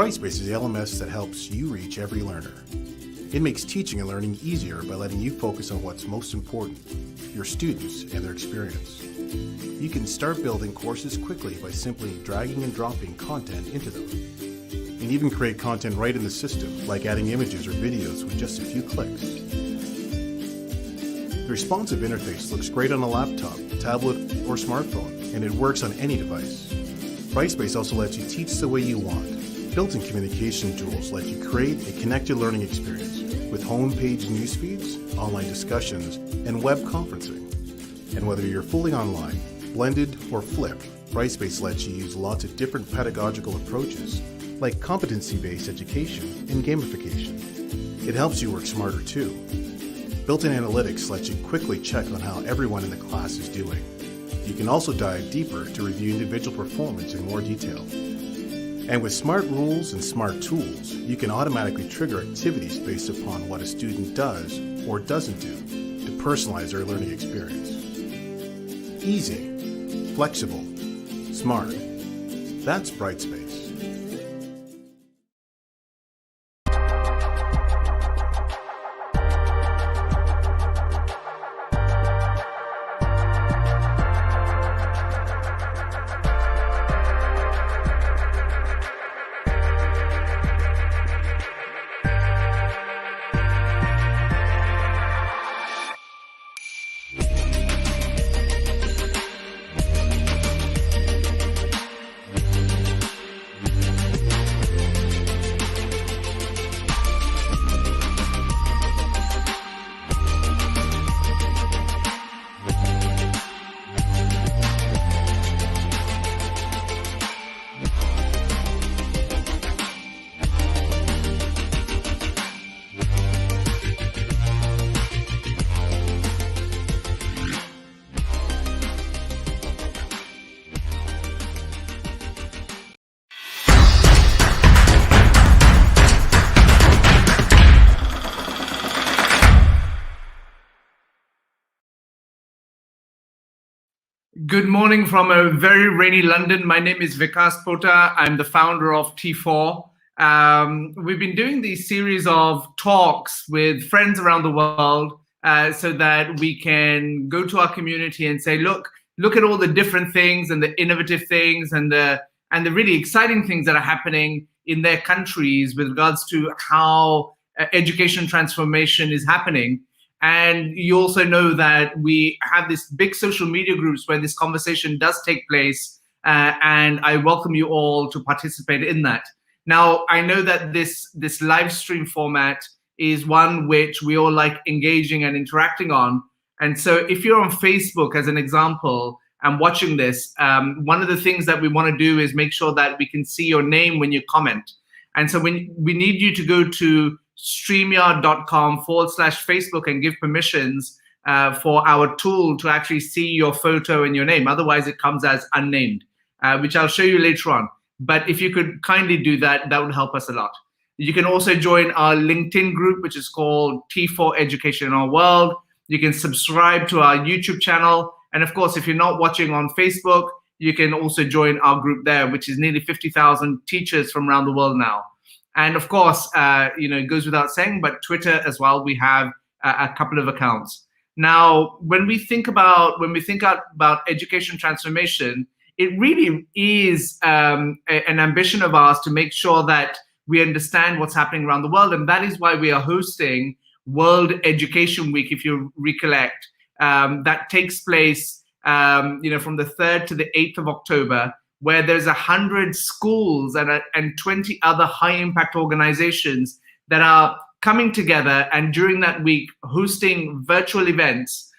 Brightspace is the LMS that helps you reach every learner. It makes teaching and learning easier by letting you focus on what's most important, your students and their experience. You can start building courses quickly by simply dragging and dropping content into them. And even create content right in the system, like adding images or videos with just a few clicks. The responsive interface looks great on a laptop, tablet, or smartphone, and it works on any device. Brightspace also lets you teach the way you want. Built-in communication tools let you create a connected learning experience with homepage news feeds, online discussions, and web conferencing. And whether you're fully online, blended, or flipped, Brightspace lets you use lots of different pedagogical approaches, like competency-based education and gamification. It helps you work smarter too. Built-in analytics lets you quickly check on how everyone in the class is doing. You can also dive deeper to review individual performance in more detail. And with smart rules and smart tools, you can automatically trigger activities based upon what a student does or doesn't do to personalize their learning experience. Easy, flexible, smart. That's Brightspace. Good morning from a very rainy London. My name is Vikas Pota. I'm the founder of T4. We've been doing these series of talks with friends around the world so that we can go to our community and say, look at all the different things and the innovative things and the really exciting things that are happening in their countries with regards to how education transformation is happening. And you also know that we have this big social media groups where this conversation does take place, and I welcome you all to participate in that. Now, I know that this live stream format is one which we all like engaging and interacting on. And so if you're on Facebook, as an example, and watching this, one of the things that we want to do is make sure that we can see your name when you comment. And so we need you to go to streamyard.com/Facebook and give permissions for our tool to actually see your photo and your name. Otherwise, it comes as unnamed, which I'll show you later on. But if you could kindly do that, that would help us a lot. You can also join our LinkedIn group, which is called T4 Education in Our World. You can subscribe to our YouTube channel. And of course, if you're not watching on Facebook, you can also join our group there, which is nearly 50,000 teachers from around the world now. And of course, it goes without saying, but Twitter as well, we have a couple of accounts. Now, when we think about education transformation, it really is an ambition of ours to make sure that we understand what's happening around the world. And that is why we are hosting World Education Week, if you recollect, that takes place from the 3rd to the 8th of October, where there's 100 schools and 20 other high impact organizations that are coming together and during that week hosting virtual events,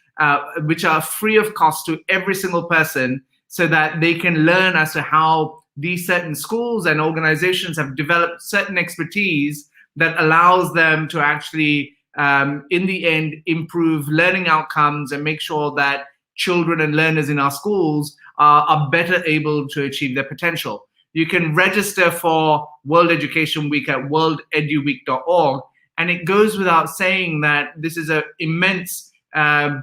which are free of cost to every single person, so that they can learn as to how these certain schools and organizations have developed certain expertise that allows them to actually, in the end, improve learning outcomes and make sure that children and learners in our schools are better able to achieve their potential. You can register for World Education Week at worldeduweek.org. And it goes without saying that this is an immense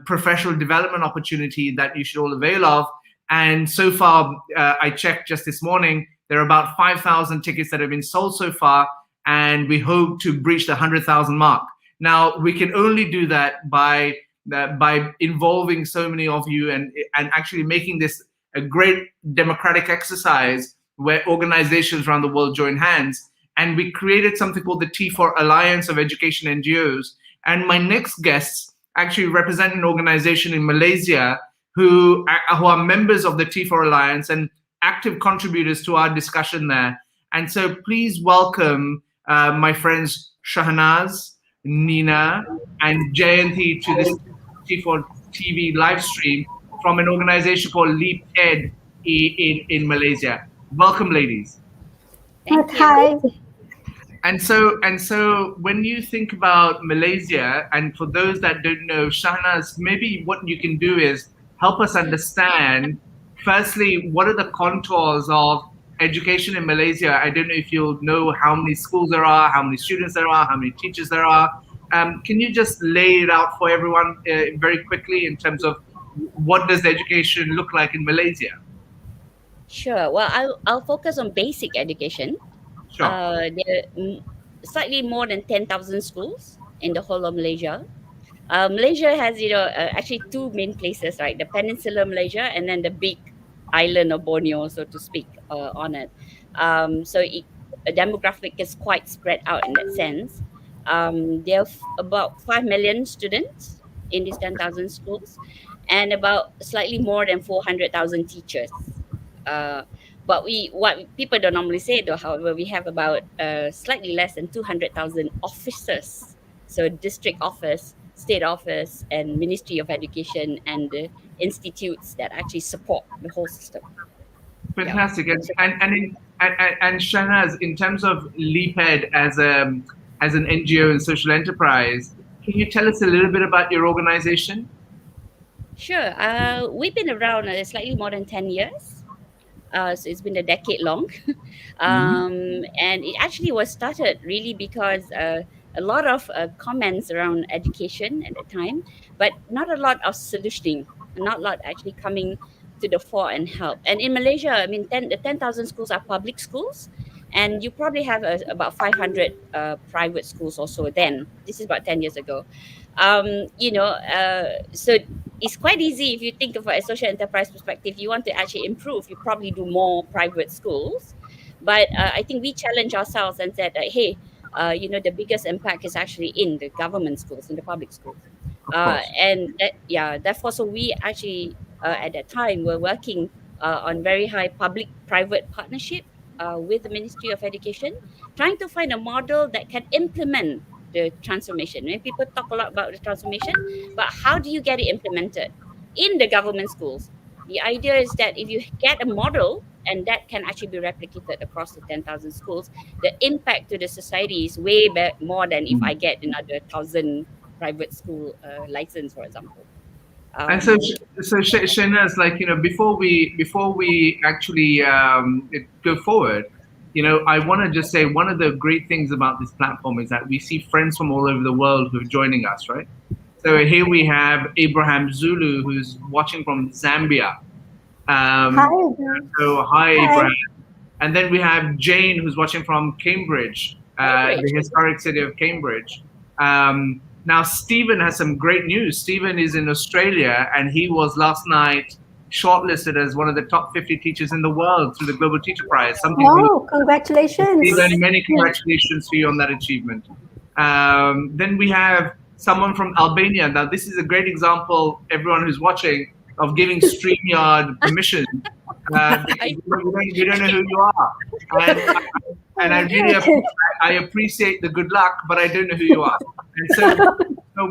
professional development opportunity that you should all avail of. And so far, I checked just this morning, There are about 5,000 tickets that have been sold so far, and we hope to breach the 100,000 mark. Now, we can only do that by involving so many of you and actually making this a great democratic exercise where organizations around the world join hands. And we created something called the T4 Alliance of Education NGOs. And my next guests actually represent an organization in Malaysia who are members of the T4 Alliance and active contributors to our discussion there. And so please welcome my friends Shahnaz, Nina, and Jayanti to this T4 TV live stream from an organization called Leap Ed in Malaysia. Welcome, ladies. Thank you. Hi. And so when you think about Malaysia, and for those that don't know, Shahnaz, maybe what you can do is help us understand, firstly, what are the contours of education in Malaysia? I don't know if you'll know how many schools there are, how many students there are, how many teachers there are. Can you just lay it out for everyone very quickly in terms of what does education look like in Malaysia? Sure. Well, I'll focus on basic education. Sure. There are slightly more than 10,000 schools in the whole of Malaysia. Malaysia has, actually two main places, right? The Peninsular Malaysia and then the big island of Borneo, so to speak, on it. So demographic is quite spread out in that sense. There are about 5 million students in these 10,000 schools and about slightly more than 400,000 teachers. But what people don't normally say, though, however, we have about slightly less than 200,000 officers. So district office, state office, and Ministry of Education, and the institutes that actually support the whole system. Fantastic. Yeah. And Shahnaz, in terms of Leap Ed as an NGO and social enterprise, can you tell us a little bit about your organization? Sure. We've been around slightly more than 10 years. So it's been a decade long. And it actually was started really because a lot of comments around education at the time, but not a lot of solutioning, not a lot actually coming to the fore and help. And in Malaysia, I mean, the 10,000 schools are public schools, and you probably have about 500 private schools also then. This is about 10 years ago. So it's quite easy if you think of a social enterprise perspective. You want to actually improve, you probably do more private schools. But I think we challenged ourselves and said, hey, the biggest impact is actually in the government schools, in the public schools. Therefore, so we actually at that time were working on very high public-private partnership with the Ministry of Education, trying to find a model that can implement the transformation. When people talk a lot about the transformation, but how do you get it implemented in the government schools? The idea is that if you get a model and that can actually be replicated across the 10,000 schools, the impact to the society is way more than if I get another 1,000 private school license, for example. And so Shahnaz, before we actually go forward, I want to just say one of the great things about this platform is that we see friends from all over the world who are joining us, right? So here we have Abraham Zulu, who's watching from Zambia. Hi. So hi, Abraham. And then we have Jane, who's watching from Cambridge, the historic city of Cambridge. Now, Stephen has some great news. Stephen is in Australia, and he was last night shortlisted as one of the top 50 teachers in the world through the Global Teacher Prize. Wow, congratulations. Stephen, many congratulations to you on that achievement. Then we have someone from Albania. Now, this is a great example, everyone who's watching, of giving StreamYard permission. We don't know who you are. And I really appreciate the good luck, but I don't know who you are. And so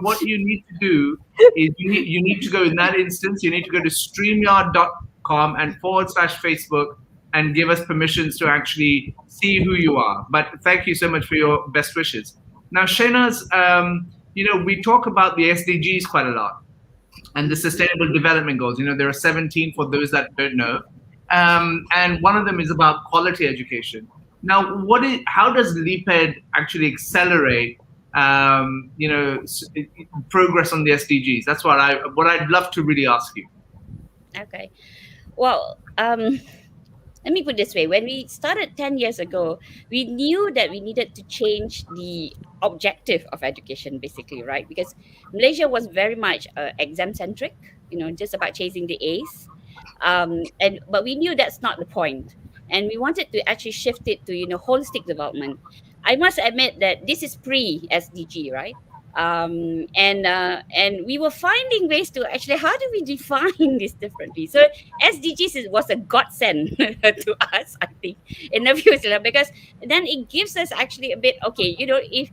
what you need to do is you need to go, in that instance, you need to go to streamyard.com and /Facebook and give us permissions to actually see who you are. But thank you so much for your best wishes. Now, Shahnaz, we talk about the SDGs quite a lot and the Sustainable Development Goals. There are 17 for those that don't know. And one of them is about quality education. Now, how does Leap Ed actually accelerate progress on the SDGs? That's what I'd love to really ask you. Okay. Well, let me put it this way. When we started 10 years ago, we knew that we needed to change the objective of education, basically, right? Because Malaysia was very much exam centric, just about chasing the A's. But we knew that's not the point. And we wanted to actually shift it to, holistic development. I must admit that this is pre-SDG, right? And we were finding ways to actually, how do we define this differently? So was a godsend to us, I think, in a few ways, because then it gives us actually a bit, okay, if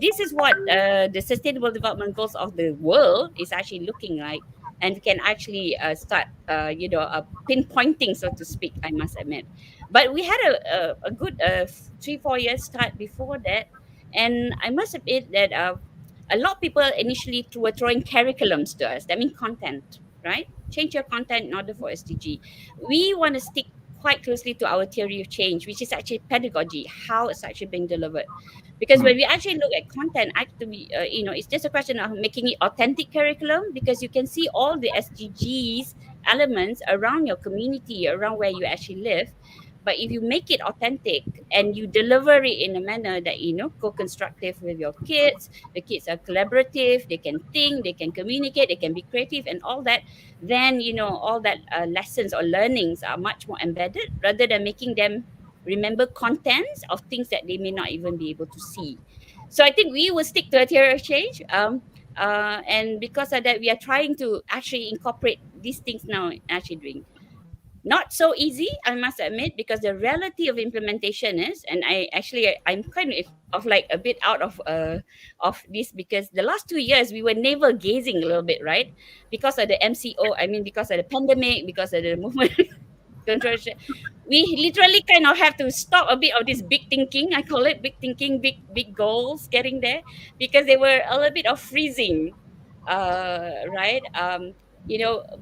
this is what the sustainable development goals of the world is actually looking like, and we can actually start pinpointing, so to speak, I must admit. But we had a good 3-4 years start before that, and I must admit that a lot of people initially were throwing curriculums to us. That means content, right? Change your content in order for SDG. We want to stick quite closely to our theory of change, which is actually pedagogy, how it's actually being delivered. Because when we actually look at content, actually, it's just a question of making it authentic curriculum, because you can see all the SDGs elements around your community, around where you actually live. But if you make it authentic and you deliver it in a manner that, co-constructive with your kids, the kids are collaborative, they can think, they can communicate, they can be creative and all that, then, all that lessons or learnings are much more embedded, rather than making them remember contents of things that they may not even be able to see. So I think we will stick to a theory of change. And because of that, we are trying to actually incorporate these things now and actually doing. Not so easy, I must admit, because the reality of implementation is, and I'm kind of like a bit out of this, because the last 2 years we were navel gazing a little bit, right? Because of the MCO, because of the pandemic, because of the movement control. We literally kind of have to stop a bit of this big thinking. I call it big thinking, big goals getting there, because they were a little bit of freezing, right?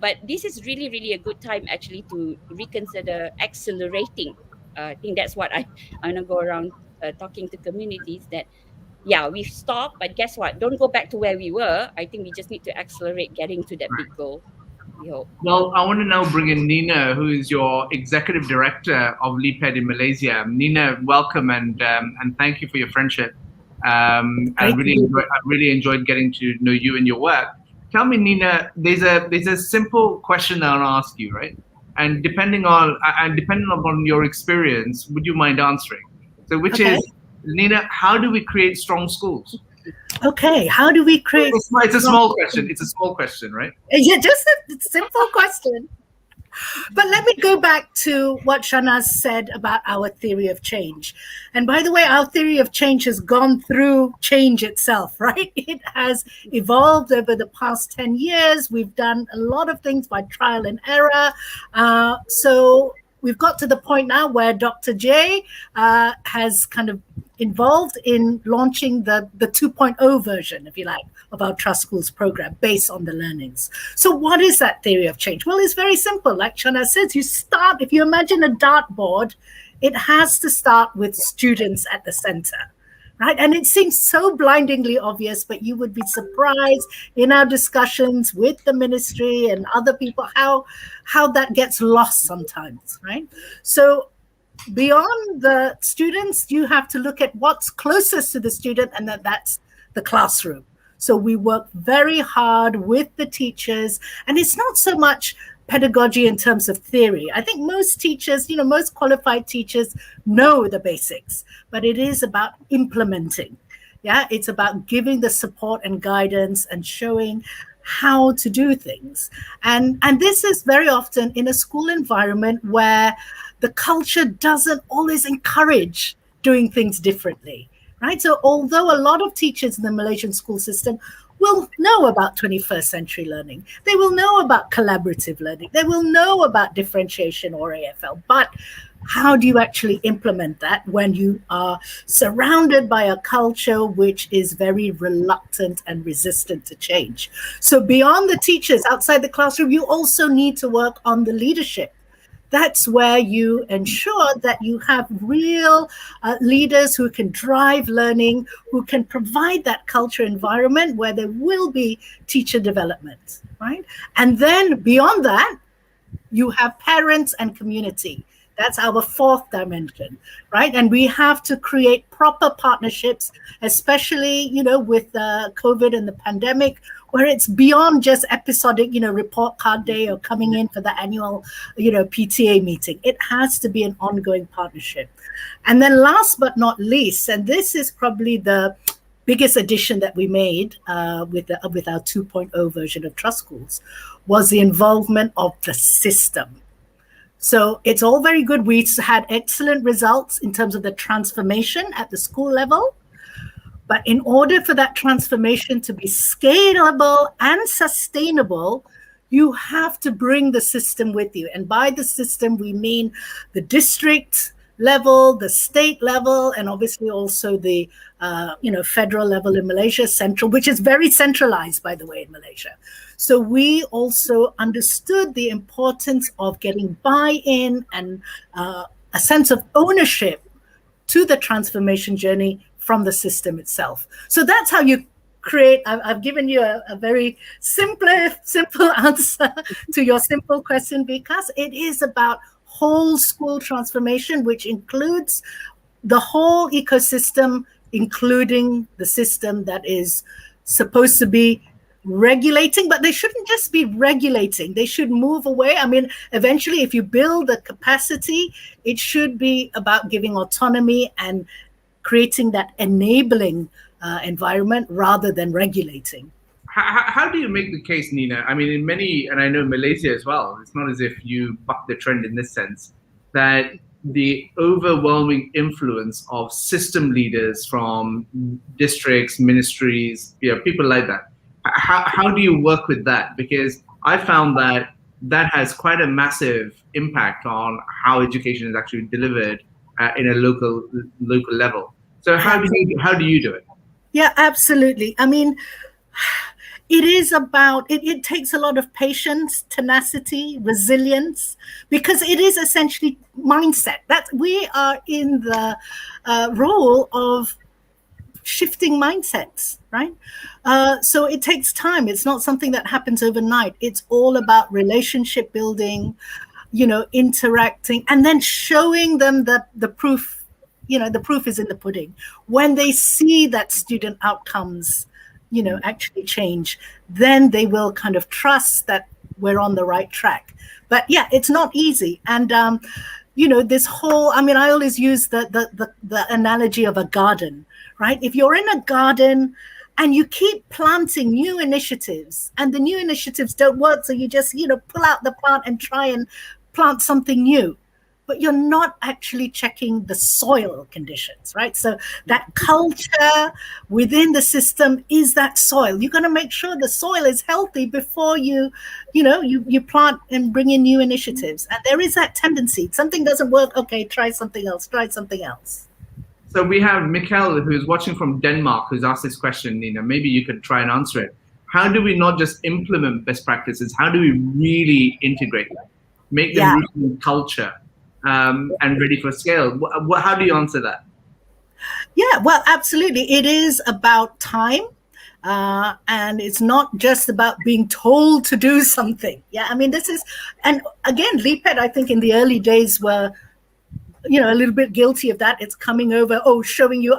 But this is really, really a good time actually to reconsider accelerating. I think that's what I want to go around talking to communities that, yeah, we've stopped, but guess what? Don't go back to where we were. I think we just need to accelerate getting to that big goal. We hope. Well, I want to now bring in Nina, who is your executive director of LEPED in Malaysia. Nina, welcome, and thank you for your friendship. I really enjoyed getting to know you and your work. Tell me, Nina, there's a simple question that I'll ask you, right? And depending upon your experience, would you mind answering? So, which is, Nina, how do we create strong schools? Okay, how do we create? It's a small question. It's a small question, right? Yeah, just a simple question. But let me go back to what Shanaz said about our theory of change. And by the way, our theory of change has gone through change itself, right? It has evolved over the past 10 years. We've done a lot of things by trial and error. So we've got to the point now where Dr. J has kind of involved in launching the 2.0 version, if you like, of our Trust Schools program based on the learnings. So what is that theory of change? Well, it's very simple. Like Shana says, if you imagine a dartboard, it has to start with students at the center, right? And it seems so blindingly obvious, but you would be surprised in our discussions with the ministry and other people how that gets lost sometimes, right? So beyond the students, you have to look at what's closest to the student, and that's the classroom. So we work very hard with the teachers, and it's not so much pedagogy in terms of theory. I think most teachers, most qualified teachers know the basics, but it is about implementing. Yeah, it's about giving the support and guidance and showing how to do things. And this is very often in a school environment where the culture doesn't always encourage doing things differently, right? So although a lot of teachers in the Malaysian school system will know about 21st century learning, they will know about collaborative learning, they will know about differentiation or AFL, but how do you actually implement that when you are surrounded by a culture which is very reluctant and resistant to change? So beyond the teachers outside the classroom, you also need to work on the leadership. That's where you ensure that you have real leaders who can drive learning, who can provide that culture environment where there will be teacher development, right? And then beyond that, you have parents and community. That's our fourth dimension, right? And we have to create proper partnerships, especially, with COVID and the pandemic, where it's beyond just episodic, report card day or coming in for the annual, PTA meeting. It has to be an ongoing partnership. And then last but not least, and this is probably the biggest addition that we made with our 2.0 version of Trust Schools, was the involvement of the system. So it's all very good. We had excellent results in terms of the transformation at the school level. But in order for that transformation to be scalable and sustainable, you have to bring the system with you. And by the system, we mean the district level, the state level, and obviously also the federal level in Malaysia, central, which is very centralized, by the way, in Malaysia. So we also understood the importance of getting buy-in and a sense of ownership to the transformation journey from the system itself. So that's how you create. I've given you a very simple answer to your simple question, because it is about whole school transformation, which includes the whole ecosystem, including the system that is supposed to be regulating, but they shouldn't just be regulating. They should move away. I mean, eventually, if you build the capacity, it should be about giving autonomy and creating that enabling environment rather than regulating. How do you make the case, Nina? I mean, in many, and I know Malaysia as well, it's not as if you buck the trend in this sense, that the overwhelming influence of system leaders from districts, ministries, people like that. How do you work with that? Because I found that has quite a massive impact on how education is actually delivered in a local level. So how do you do it? Yeah, absolutely. I mean, it is about, it takes a lot of patience, tenacity, resilience, because it is essentially mindset. That we are in the role of shifting mindsets, right? So it takes time. It's not something that happens overnight. It's all about relationship building, interacting, and then showing them the proof. The proof is in the pudding. When they see that student outcomes, actually change, then they will kind of trust that we're on the right track. But yeah, it's not easy. And, this whole, I mean, I always use the analogy of a garden, right? If you're in a garden and you keep planting new initiatives and the new initiatives don't work, so you just, pull out the plant and try and plant something new, but you're not actually checking the soil conditions, right? So that culture within the system is that soil. You're going to make sure the soil is healthy before you plant and bring in new initiatives. And there is that tendency. Something doesn't work. Okay, try something else. So we have Mikkel, who's watching from Denmark, who's asked this question, Nina. Maybe you could try and answer it. How do we not just implement best practices? How do we really integrate them? Make them rooted in culture? And ready for scale. How do you answer that? Yeah, well, absolutely. It is about time. And it's not just about being told to do something. Yeah, I mean, and again, LEPED, I think in the early days were, a little bit guilty of that. It's coming over, showing you,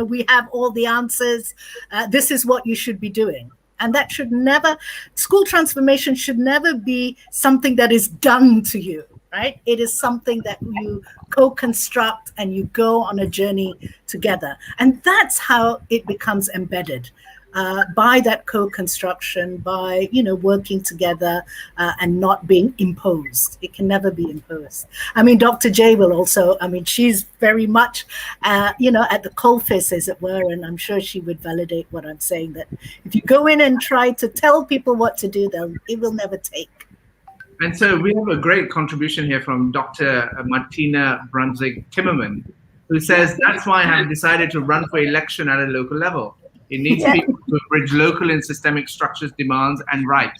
we have all the answers. This is what you should be doing. And that school transformation should never be something that is done to you. Right? It is something that you co-construct and you go on a journey together. And that's how it becomes embedded, by that co-construction, by, working together and not being imposed. It can never be imposed. I mean, Dr. J will also, she's very much, at the coalface, as it were, and I'm sure she would validate what I'm saying, that if you go in and try to tell people what to do, it will never take. And so we have a great contribution here from Dr. Martina Brunswick-Timmerman, who says, that's why I have decided to run for election at a local level. It needs people to bridge local and systemic structures, demands, and right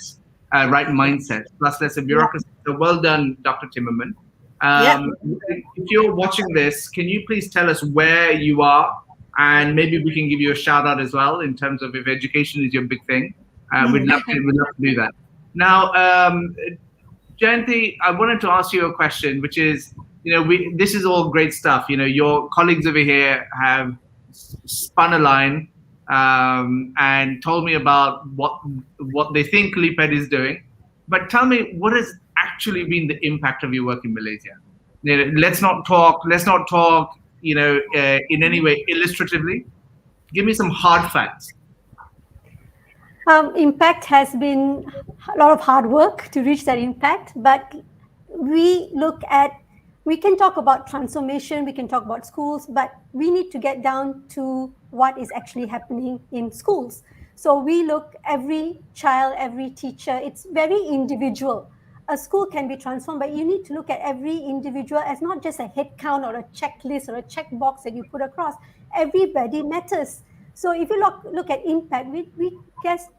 mindset, plus less of bureaucracy. So well done, Dr. Timmerman. If you're watching this, can you please tell us where you are? And maybe we can give you a shout out as well in terms of if education is your big thing. We'd love to do that. Now, Jayanti, I wanted to ask you a question, which is, this is all great stuff. Your colleagues over here have spun a line and told me about what they think LEAPED is doing. But tell me, what has actually been the impact of your work in Malaysia? Let's not talk, in any way illustratively. Give me some hard facts. Impact has been a lot of hard work to reach that impact, but we can talk about transformation, we can talk about schools, but we need to get down to what is actually happening in schools. So we look every child, every teacher, it's very individual. A school can be transformed, but you need to look at every individual as not just a head count or a checklist or a checkbox that you put across. Everybody matters. So if you look at impact, we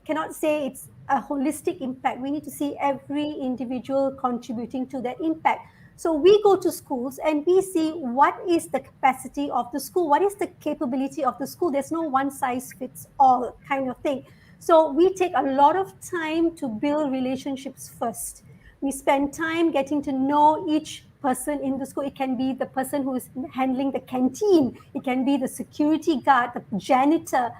cannot say it's a holistic impact. We need to see every individual contributing to that impact. So we go to schools and we see what is the capacity of the school, what is the capability of the school. There's no one size fits all kind of thing. So we take a lot of time to build relationships first. We spend time getting to know each person in the school. It can be the person who is handling the canteen. It can be the security guard, the janitor.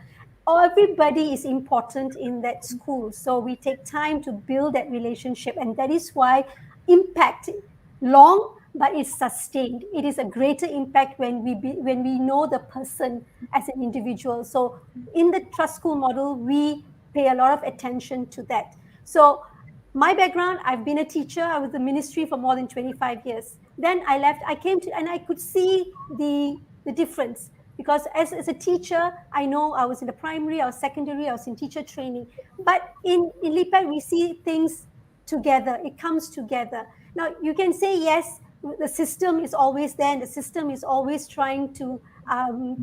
Everybody is important in that school. So we take time to build that relationship. And that is why impact, long, but it's sustained. It is a greater impact when we know the person as an individual. So in the trust school model, we pay a lot of attention to that. So my background, I've been a teacher. I was in the ministry for more than 25 years. Then I left, I came to, and I could see the difference. Because as a teacher, I know I was in the primary, I was secondary, I was in teacher training. But in LEAPED, we see things together. It comes together. Now, you can say, yes, the system is always there, and the system is always trying to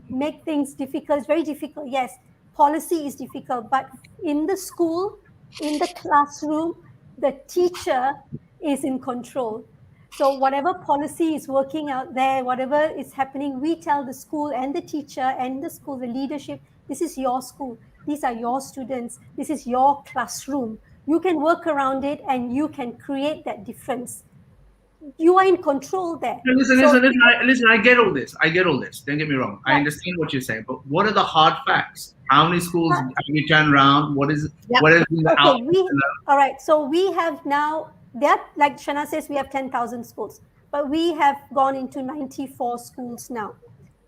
make things difficult. It's very difficult, yes. Policy is difficult, but in the school, in the classroom, the teacher is in control. So whatever policy is working out there, whatever is happening, we tell the school and the teacher and the school, the leadership, this is your school. These are your students. This is your classroom. You can work around it and you can create that difference. You are in control there. Listen, I get all this. Don't get me wrong. Right. I understand what you're saying, but what are the hard facts? How many schools have you turned around? What is the outcome? All right. So we have now, like Shana says, we have 10,000 schools, but we have gone into 94 schools now,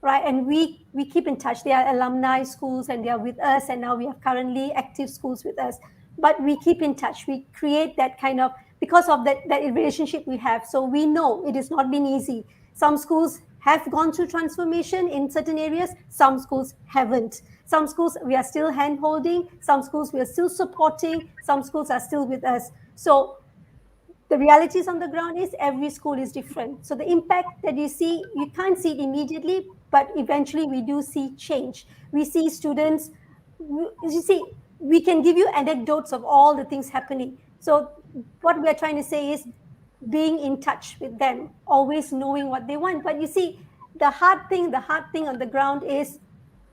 right? And we keep in touch. They are alumni schools and they are with us, and now we have currently active schools with us. But we keep in touch. We create that kind of, because of that relationship we have. So we know it has not been easy. Some schools have gone through transformation in certain areas. Some schools haven't. Some schools we are still hand-holding. Some schools we are still supporting. Some schools are still with us. So the realities on the ground is every school is different. So the impact that you see, you can't see it immediately, but eventually we do see change. We see students, you see, we can give you anecdotes of all the things happening. So what we are trying to say is being in touch with them, always knowing what they want. But you see, the hard thing on the ground is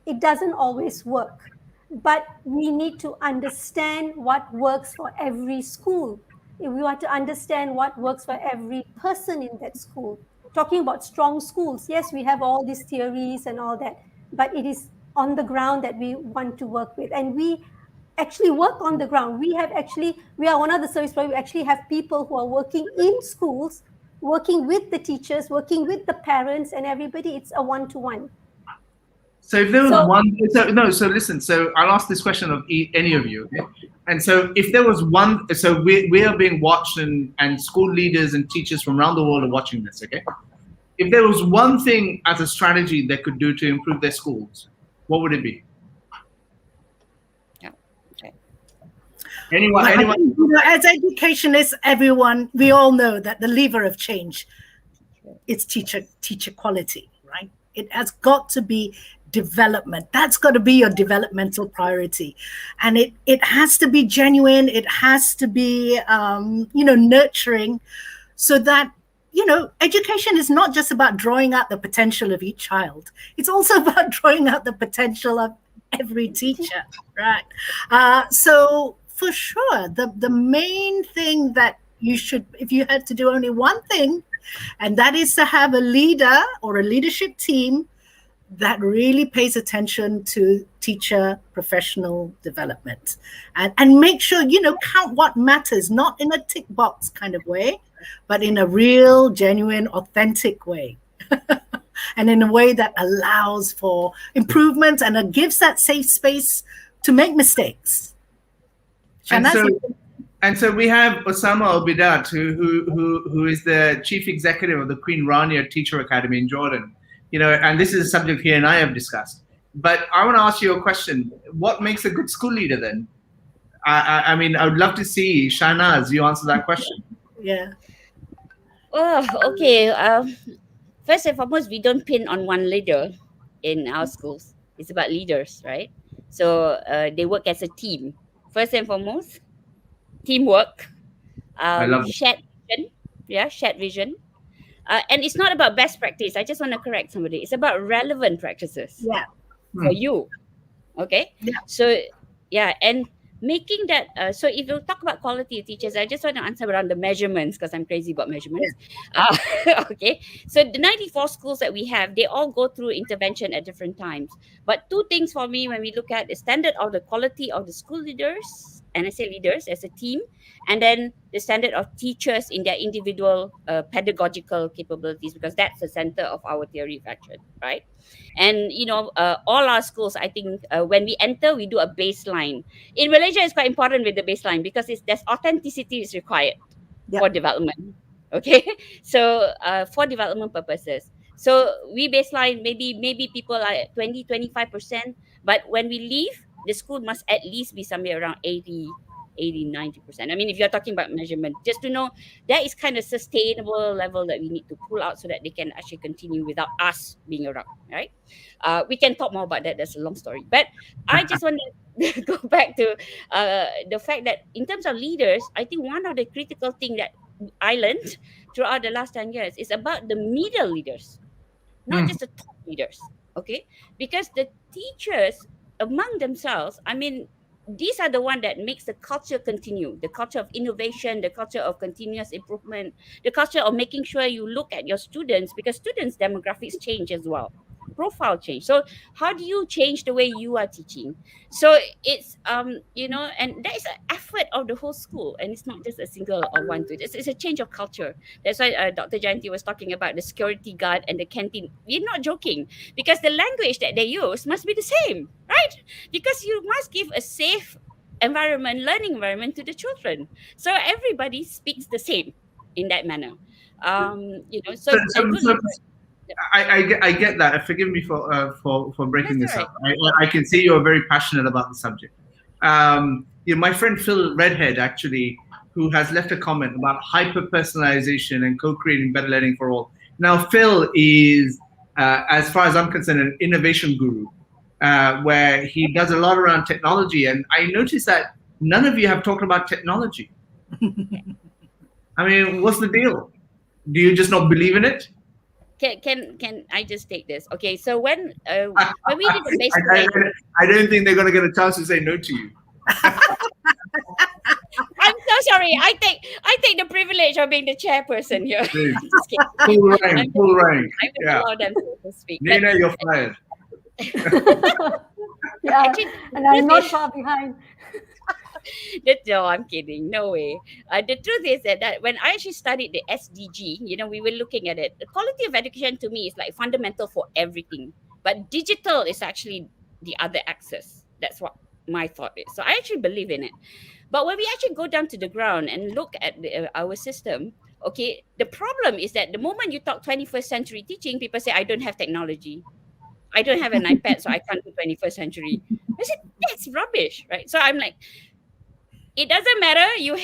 it doesn't always work. But we need to understand what works for every school. If we want to understand what works for every person in that school. Talking about strong schools, yes, we have all these theories and all that, but it is on the ground that we want to work with. And we actually work on the ground. We are one of the service providers. We actually have people who are working in schools, working with the teachers, working with the parents and everybody. It's a one-to-one. So if there was listen, so I'll ask this question of any of you. Okay? And so if there was one, so we are being watched and school leaders and teachers from around the world are watching this, okay? If there was one thing as a strategy they could do to improve their schools, what would it be? Anyone? As educationists, we all know that the lever of change is teacher quality, right? It has got to be development. That's got to be your developmental priority, and it has to be genuine. It has to be nurturing, so that education is not just about drawing out the potential of each child. It's also about drawing out the potential of every teacher, right? So for sure, the main thing that you should, if you had to do only one thing, And that is to have a leader or a leadership team that really pays attention to teacher professional development and make sure, count what matters, not in a tick box kind of way, but in a real, genuine, authentic way. And in a way that allows for improvement and it gives that safe space to make mistakes. And so we have Osama Obidat, who is the chief executive of the Queen Rania Teacher Academy in Jordan. And this is a subject he and I have discussed. But I want to ask you a question. What makes a good school leader then? I mean, I would love to see, Shahnaz, you answer that question. Yeah. Oh, okay. First and foremost, we don't pin on one leader in our schools. It's about leaders, right? So they work as a team. First and foremost, teamwork, I love it. shared vision. Yeah, shared vision. And it's not about best practice. I just want to correct somebody. It's about relevant practices for you. Okay? Yeah. So, yeah, and making that, so if you talk about quality of teachers, I just want to answer around the measurements because I'm crazy about measurements. Okay. So the 94 schools that we have, they all go through intervention at different times. But two things for me when we look at the standard of the quality of the school leaders, and I say leaders as a team, and then the standard of teachers in their individual pedagogical capabilities, because that's the center of our theory of action, right? And, all our schools, I think when we enter, we do a baseline. In Malaysia, it's quite important with the baseline because there's authenticity is required for development. Okay, so for development purposes. So we baseline, maybe people are 20, 25%, but when we leave, the school must at least be somewhere around 80, 90%. I mean, if you're talking about measurement, just to know that is kind of sustainable level that we need to pull out so that they can actually continue without us being around, right? We can talk more about that. That's a long story. But I just want to go back to the fact that in terms of leaders, I think one of the critical things that I learned throughout the last 10 years is about the middle leaders, not just the top leaders, okay? Because the teachers among themselves, I mean, these are the one that makes the culture continue, the culture of innovation, the culture of continuous improvement, the culture of making sure you look at your students, because students' demographics change as well, profile change. So how do you change the way you are teaching? So it's and that is an effort of the whole school, and it's not just a single or one to it's a change of culture. That's why Dr. Jayanti was talking about the security guard and the canteen. We're not joking, because the language that they use must be the same, right? Because you must give a safe environment, learning environment to the children, so everybody speaks the same in that manner. I get that. Forgive me for breaking this up. I can see you're very passionate about the subject. My friend Phil Redhead, actually, who has left a comment about hyper-personalization and co-creating better learning for all. Now, Phil is, as far as I'm concerned, an innovation guru, where he does a lot around technology. And I noticed that none of you have talked about technology. I mean, what's the deal? Do you just not believe in it? Can I just take this? Okay, so when we did the baseline, I don't think they're going to get a chance to say no to you. I'm so sorry. I take the privilege of being the chairperson here. Full rank. I will allow them to speak. Nina, you're fired. Yeah, Actually, and I'm not far behind. No, I'm kidding. No way. The truth is that when I actually studied the SDG, we were looking at it. The quality of education to me is like fundamental for everything. But digital is actually the other axis. That's what my thought is. So I actually believe in it. But when we actually go down to the ground and look at our system, okay, the problem is that the moment you talk 21st century teaching, people say, I don't have technology. I don't have an iPad, so I can't do 21st century. I said, that's rubbish, right? So I'm like, it doesn't matter. You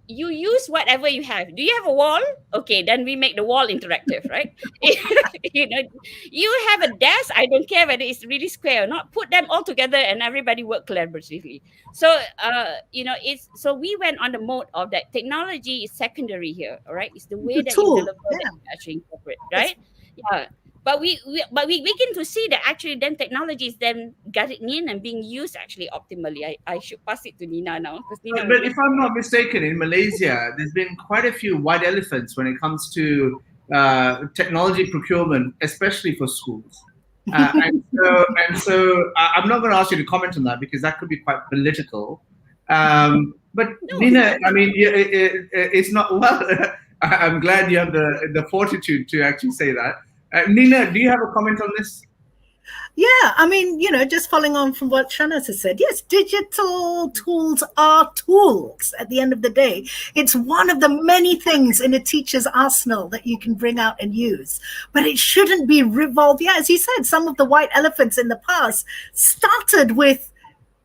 use whatever you have. Do you have a wall? Okay, then we make the wall interactive, right? You have a desk. I don't care whether it's really square or not. Put them all together and everybody work collaboratively. So, so we went on the mode of that technology is secondary here, all right? It's the way that you deliver that you actually incorporate, right? Yeah. But we begin to see that actually then technology is then getting in and being used actually optimally. I should pass it to Nina now. But if I'm not mistaken, in Malaysia, there's been quite a few white elephants when it comes to technology procurement, especially for schools. And so I'm not going to ask you to comment on that because that could be quite political. But No. Nina, I mean, it's not, well, I'm glad you have the fortitude to actually say that. Nina, do you have a comment on this? Yeah, I mean, just following on from what Shanaz has said, yes, digital tools are tools at the end of the day. It's one of the many things in a teacher's arsenal that you can bring out and use. But it shouldn't be revolved. Yeah, as you said, some of the white elephants in the past started with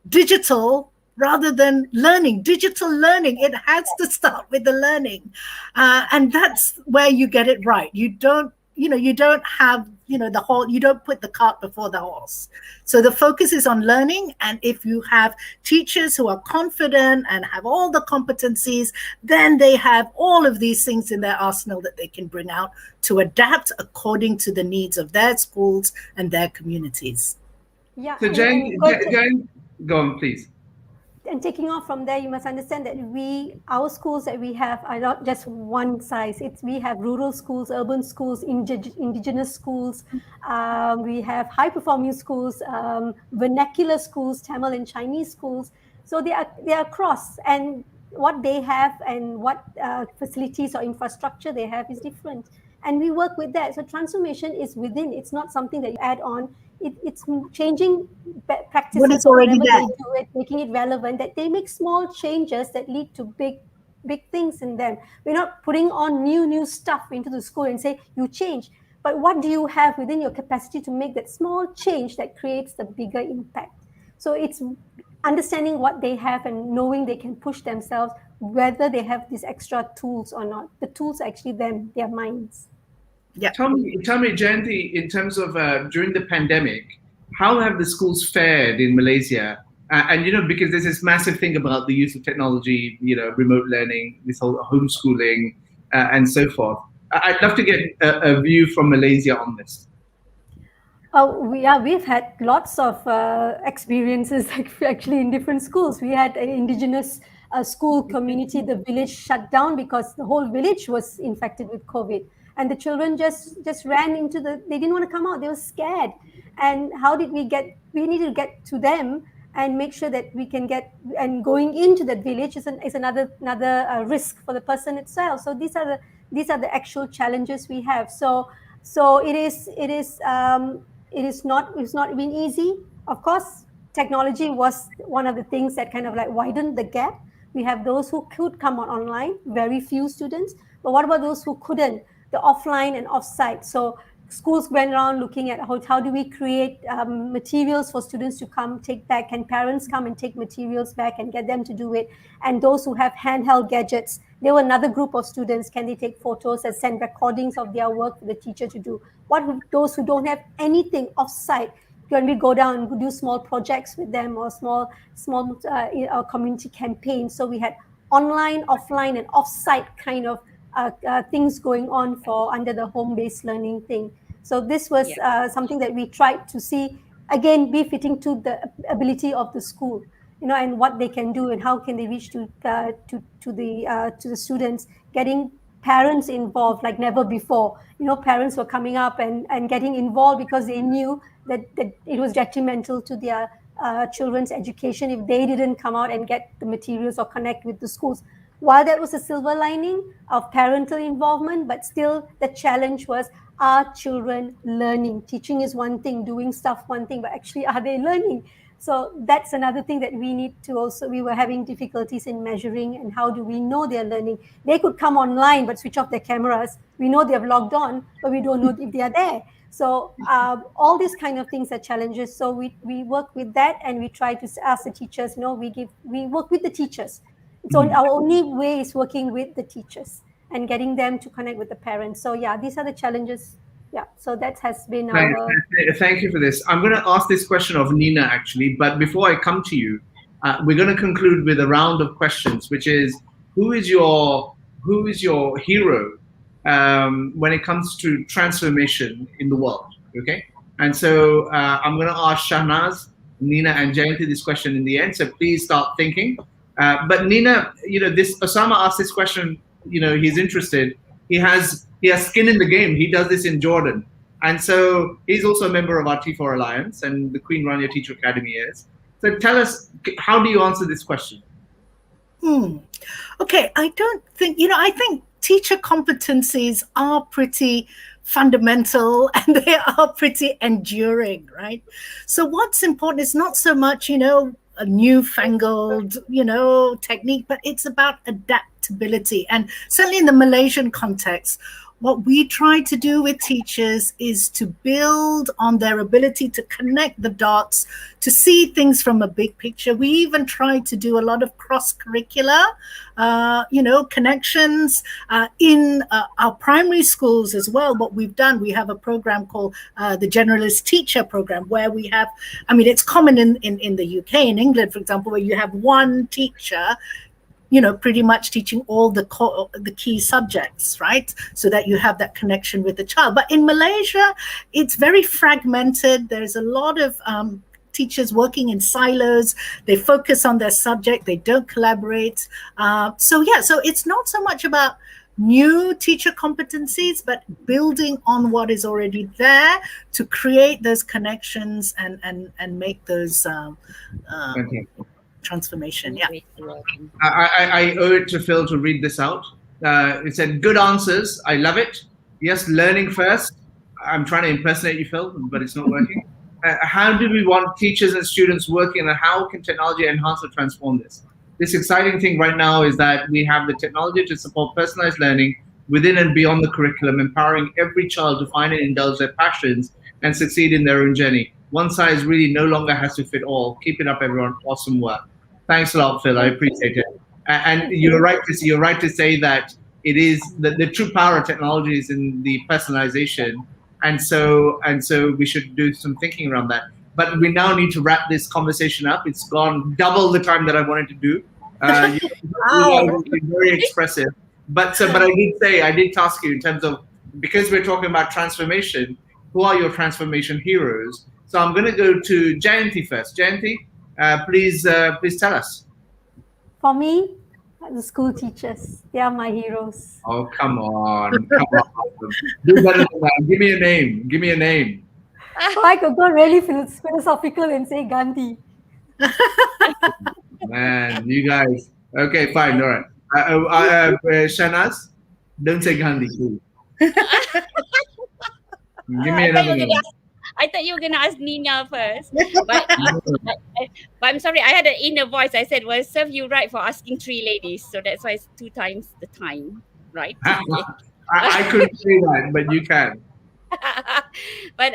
digital rather than learning. Digital learning, it has to start with the learning. And that's where you get it right. You don't have you don't put the cart before the horse. So the focus is on learning, and if you have teachers who are confident and have all the competencies, then they have all of these things in their arsenal that they can bring out to adapt according to the needs of their schools and their communities. Yeah. So Jane, go on, please. And taking off from there, you must understand that our schools that we have are not just one size. We have rural schools, urban schools, indigenous schools. We have high-performing schools, vernacular schools, Tamil and Chinese schools. So they are across, and what they have and what facilities or infrastructure they have is different. And we work with that. So transformation is within. It's not something that you add on. It's changing practices when it's already whenever there. they do it, making it relevant, that they make small changes that lead to big things in them. We're not putting on new stuff into the school and say, you change. But what do you have within your capacity to make that small change that creates the bigger impact? So it's understanding what they have and knowing they can push themselves, whether they have these extra tools or not. The tools are actually them, their minds. Yeah. Tell me, Jayanti, in terms of during the pandemic, how have the schools fared in Malaysia? And because there's this massive thing about the use of technology, remote learning, this whole homeschooling, and so forth. I'd love to get a view from Malaysia on this. We've had lots of experiences actually in different schools. We had an indigenous school community, the village shut down because the whole village was infected with COVID. And the children just ran into they didn't want to come out. They were scared. And how did we needed to get to them and make sure that we can and going into that village is another risk for the person itself. So these are the actual challenges we have. So it's not been easy. Of course, technology was one of the things that kind of like widened the gap. We have those who could come online, very few students. But what about those who couldn't? The offline and offsite. So schools went around looking at how do we create materials for students to come take back. Can parents come and take materials back and get them to do it? And those who have handheld gadgets, there were another group of students. Can they take photos and send recordings of their work for the teacher to do? What with those who don't have anything offsite? Can we go down and do small projects with them or small community campaigns? So we had online, offline, and offsite kind of things going on under the home-based learning thing. So this was something that we tried to see, again, be fitting to the ability of the school, and what they can do and how can they reach to the students, getting parents involved like never before. Parents were coming up and getting involved because they knew that it was detrimental to their children's education if they didn't come out and get the materials or connect with the schools. While that was a silver lining of parental involvement, but still the challenge was, are children learning? Teaching is one thing, doing stuff one thing, but actually are they learning? So that's another thing that we were having difficulties in measuring, and how do we know they're learning? They could come online but switch off their cameras. We know they've logged on, but we don't know if they are there. So all these kind of things are challenges. So we work with that, and we try to ask the teachers, we work with the teachers. So our only way is working with the teachers and getting them to connect with the parents. So these are the challenges. So that has been Thank you for this. I'm going to ask this question of Nina actually, but before I come to you, we're going to conclude with a round of questions, which is, who is your hero when it comes to transformation in the world? Okay, and so I'm going to ask Shahnaz, Nina, and Jayanti this question in the end. So please start thinking. But Nina, this Osama asked this question. He's interested. he has skin in the game. He does this in Jordan. And so he's also a member of our T4 Alliance, and the Queen Rania Teacher Academy is. So tell us, how do you answer this question? Okay, I think teacher competencies are pretty fundamental and they are pretty enduring, right? So what's important is not so much, a newfangled, technique, but it's about adaptability. And certainly in the Malaysian context, what we try to do with teachers is to build on their ability to connect the dots, to see things from a big picture. We even try to do a lot of cross-curricular, connections in our primary schools as well. What we've done, we have a program called the Generalist Teacher Program, where we have, it's common in the UK, in England, for example, where you have one teacher pretty much teaching all the key subjects, right? So that you have that connection with the child. But in Malaysia, it's very fragmented. There's a lot of teachers working in silos. They focus on their subject. They don't collaborate. So it's not so much about new teacher competencies, but building on what is already there to create those connections and make those transformation. Yeah. I owe it to Phil to read this out. It said, good answers. I love it. Yes, learning first. I'm trying to impersonate you, Phil, but it's not working. How do we want teachers and students working, and how can technology enhance or transform this? This exciting thing right now is that we have the technology to support personalized learning within and beyond the curriculum, empowering every child to find and indulge their passions and succeed in their own journey. One size really no longer has to fit all. Keep it up, everyone. Awesome work. Thanks a lot, Phil. I appreciate it. And you're right to say that it is the true power of technology is in the personalization, and so we should do some thinking around that. But we now need to wrap this conversation up. It's gone double the time that I wanted to do. You're very expressive. But I did task you in terms of, because we're talking about transformation, who are your transformation heroes? So I'm going to go to Jayanti first. Jayanti, please tell us. For me, the school teachers. They are my heroes. Oh, come on. Do better than that. Give me a name. I could go really philosophical and say Gandhi. Man, you guys. Okay, fine. All right. Shanaz, don't say Gandhi, please. Give me another name. I thought you were going to ask Nina first. But I'm sorry, I had an inner voice. I said, well, serve you right for asking three ladies. So that's why it's 2 times the time, right? I couldn't say that, but you can. But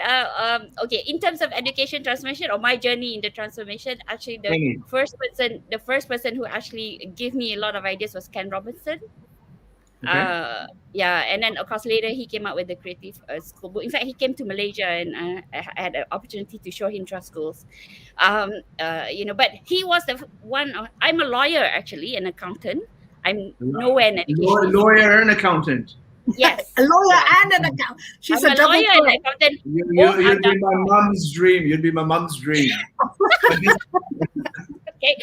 okay, in terms of education transformation or my journey in the transformation, actually the first person who actually gave me a lot of ideas was Ken Robinson. Okay. And then of course later he came out with the creative school book. In fact, he came to Malaysia and I had an opportunity to show him trust schools. But he was the one. I'm a lawyer, actually, an accountant. I'm nowhere in education. Lawyer and accountant. Yes, a lawyer and an accountant. She's a double lawyer and accountant. You'd be my mom's dream. You'd be my mom's dream. Okay,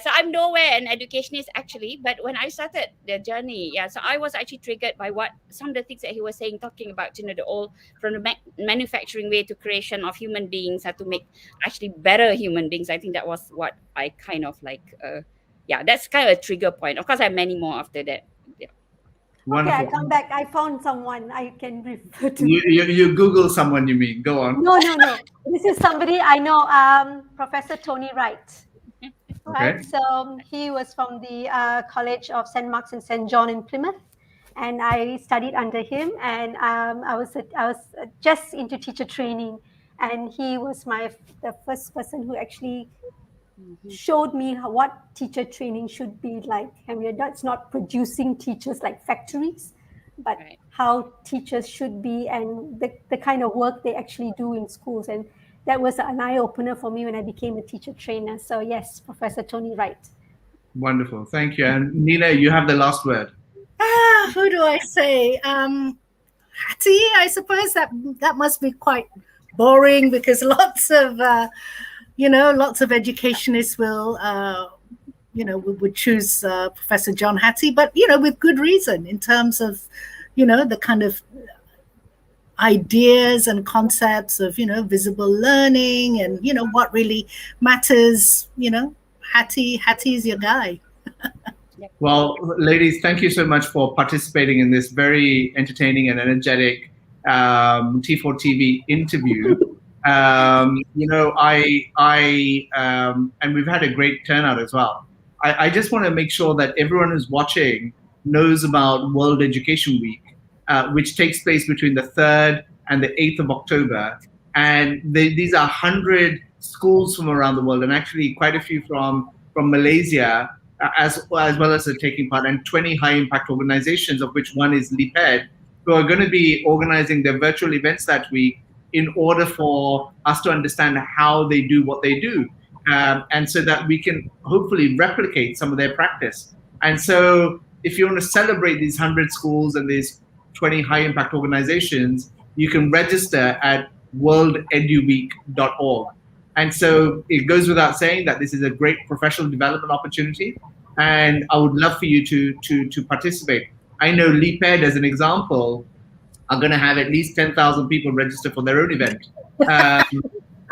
so I'm nowhere an educationist actually, but when I started the journey, so I was actually triggered by what some of the things that he was saying, talking about, the old, from the manufacturing way to creation of human beings, how to make actually better human beings. I think that was what I kind of like, that's kind of a trigger point. Of course, I have many more after that. Yeah. Wonderful. Okay, I come back. I found someone I can refer to. You Google someone, you mean? Go on. No. This is somebody I know, Professor Tony Wright. Right, Okay. so he was from the College of St. Mark's and St. John in Plymouth, and I studied under him. And I was just into teacher training, and he was the first person who actually showed me what teacher training should be like. And that's not producing teachers like factories, but how teachers should be and the kind of work they actually do in schools. And that was an eye-opener for me when I became a teacher trainer. So yes, Professor Tony Wright. Wonderful. Thank you. And Nina, you have the last word. Who do I say? Hattie, I suppose that must be quite boring because lots of educationists will we would choose Professor John Hattie, but, with good reason in terms of, the kind of ideas and concepts of, visible learning and, what really matters, Hattie's your guy. Well, ladies, thank you so much for participating in this very entertaining and energetic T4 TV interview. And we've had a great turnout as well. I just want to make sure that everyone who's watching knows about World Education Week, which takes place between the 3rd and the 8th of October. And these are 100 schools from around the world, and actually quite a few from Malaysia, as well as taking part, and 20 high impact organizations, of which one is Embed, who are going to be organizing their virtual events that week in order for us to understand how they do what they do, and so that we can hopefully replicate some of their practice. And so if you want to celebrate these 100 schools and these 20 high impact organizations, you can register at worldeduweek.org. And so it goes without saying that this is a great professional development opportunity, and I would love for you to participate. I know Embed, as an example, are going to have at least 10,000 people register for their own event,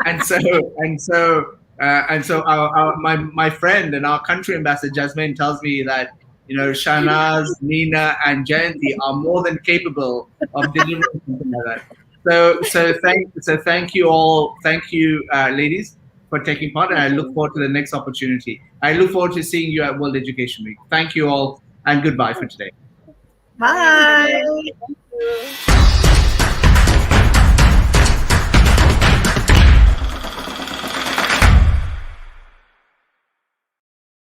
and so my friend and our country ambassador Jasmine tells me that Shahnaz, Nina, and Jayanti are more than capable of delivering something like that. So thank you all. Thank you, ladies, for taking part, and I look forward to the next opportunity. I look forward to seeing you at World Education Week. Thank you all, and goodbye for today. Bye. Thank you.